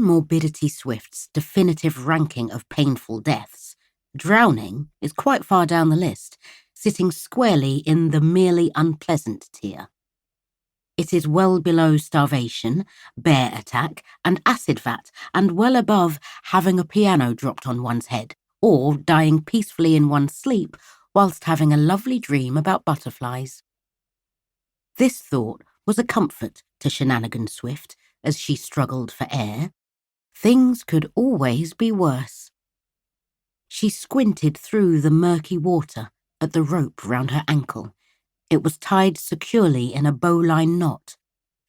Morbidity Swift's definitive ranking of painful deaths, drowning is quite far down the list, sitting squarely in the merely unpleasant tier. It is well below starvation, bear attack, and acid vat, and well above having a piano dropped on one's head, or dying peacefully in one's sleep whilst having a lovely dream about butterflies. This thought was a comfort to Shenanigan Swift as she struggled for air. Things could always be worse. She squinted through the murky water at the rope round her ankle. It was tied securely in a bowline knot.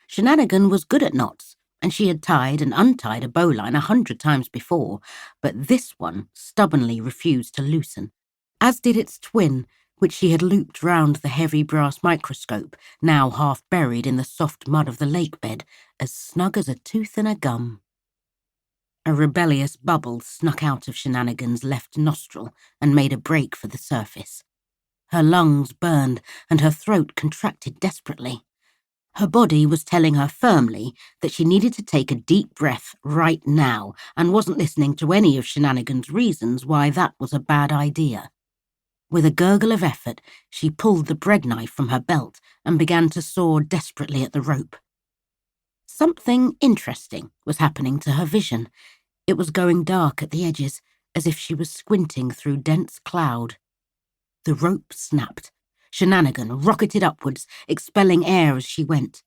Shenanigan was good at knots, and she had tied and untied a bowline 100 times before, but this one stubbornly refused to loosen, as did its twin, which she had looped round the heavy brass microscope, now half buried in the soft mud of the lake bed, as snug as a tooth in a gum. A rebellious bubble snuck out of Shenanigan's left nostril and made a break for the surface. Her lungs burned and her throat contracted desperately. Her body was telling her firmly that she needed to take a deep breath right now and wasn't listening to any of Shenanigan's reasons why that was a bad idea. With a gurgle of effort, she pulled the bread knife from her belt and began to saw desperately at the rope. Something interesting was happening to her vision. It was going dark at the edges, as if she was squinting through dense cloud. The rope snapped. Shenanigan rocketed upwards, expelling air as she went.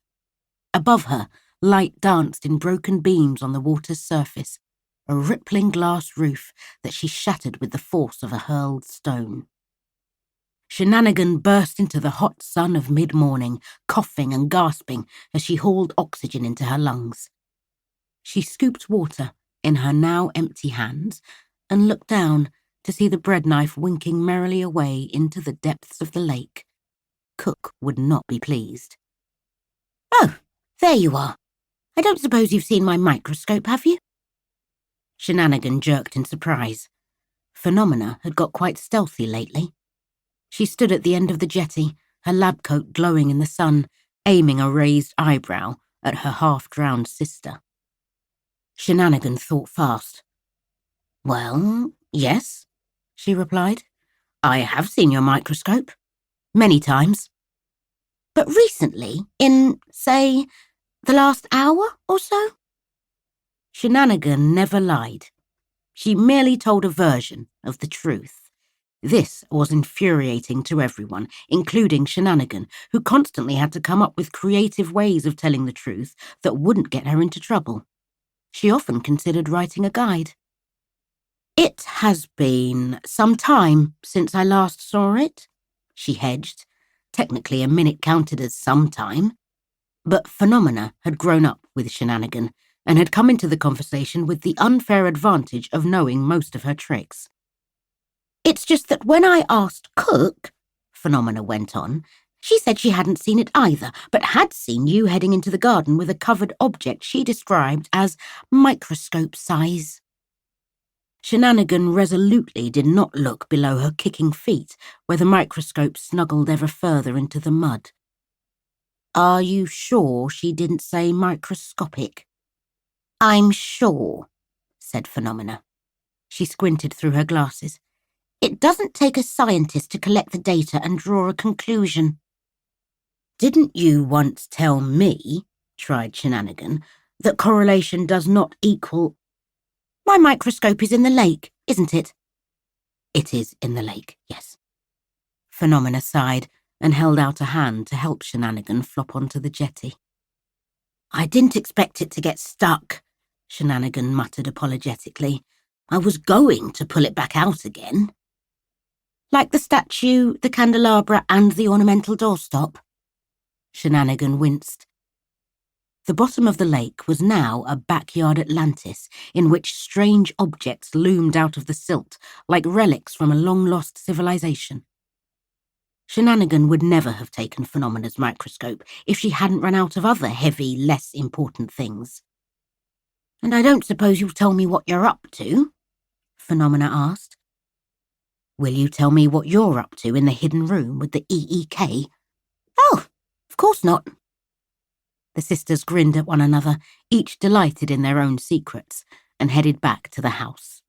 Above her, light danced in broken beams on the water's surface, a rippling glass roof that she shattered with the force of a hurled stone. Shenanigan burst into the hot sun of mid-morning, coughing and gasping as she hauled oxygen into her lungs. She scooped water in her now empty hands and looked down to see the bread knife winking merrily away into the depths of the lake. Cook would not be pleased. "Oh, there you are. I don't suppose you've seen my microscope, have you?" Shenanigan jerked in surprise. Phenomena had got quite stealthy lately. She stood at the end of the jetty, her lab coat glowing in the sun, aiming a raised eyebrow at her half-drowned sister. Shenanigan thought fast. "Well, yes," she replied. "I have seen your microscope. Many times. But recently, in, say, the last hour or so?" Shenanigan never lied. She merely told a version of the truth. This was infuriating to everyone, including Shenanigan, who constantly had to come up with creative ways of telling the truth that wouldn't get her into trouble. She often considered writing a guide. "It has been some time since I last saw it," she hedged. Technically, a minute counted as some time. But Phenomena had grown up with Shenanigan and had come into the conversation with the unfair advantage of knowing most of her tricks. "It's just that when I asked Cook," Phenomena went on, "she said she hadn't seen it either, but had seen you heading into the garden with a covered object she described as microscope size." Shenanigan resolutely did not look below her kicking feet, where the microscope snuggled ever further into the mud. "Are you sure she didn't say microscopic?" "I'm sure," said Phenomena. She squinted through her glasses. "It doesn't take a scientist to collect the data and draw a conclusion." "Didn't you once tell me," tried Shenanigan, "that correlation does not equal—" "My microscope is in the lake, isn't it?" "It is in the lake, yes." Phenomena sighed and held out a hand to help Shenanigan flop onto the jetty. "I didn't expect it to get stuck," Shenanigan muttered apologetically. "I was going to pull it back out again." "Like the statue, the candelabra, and the ornamental doorstop?" Shenanigan winced. The bottom of the lake was now a backyard Atlantis in which strange objects loomed out of the silt like relics from a long-lost civilization. Shenanigan would never have taken Phenomena's microscope if she hadn't run out of other heavy, less important things. "And I don't suppose you'll tell me what you're up to?" Phenomena asked. "Will you tell me what you're up to in the hidden room with the EEK?" "Oh, of course not." The sisters grinned at one another, each delighted in their own secrets, and headed back to the house.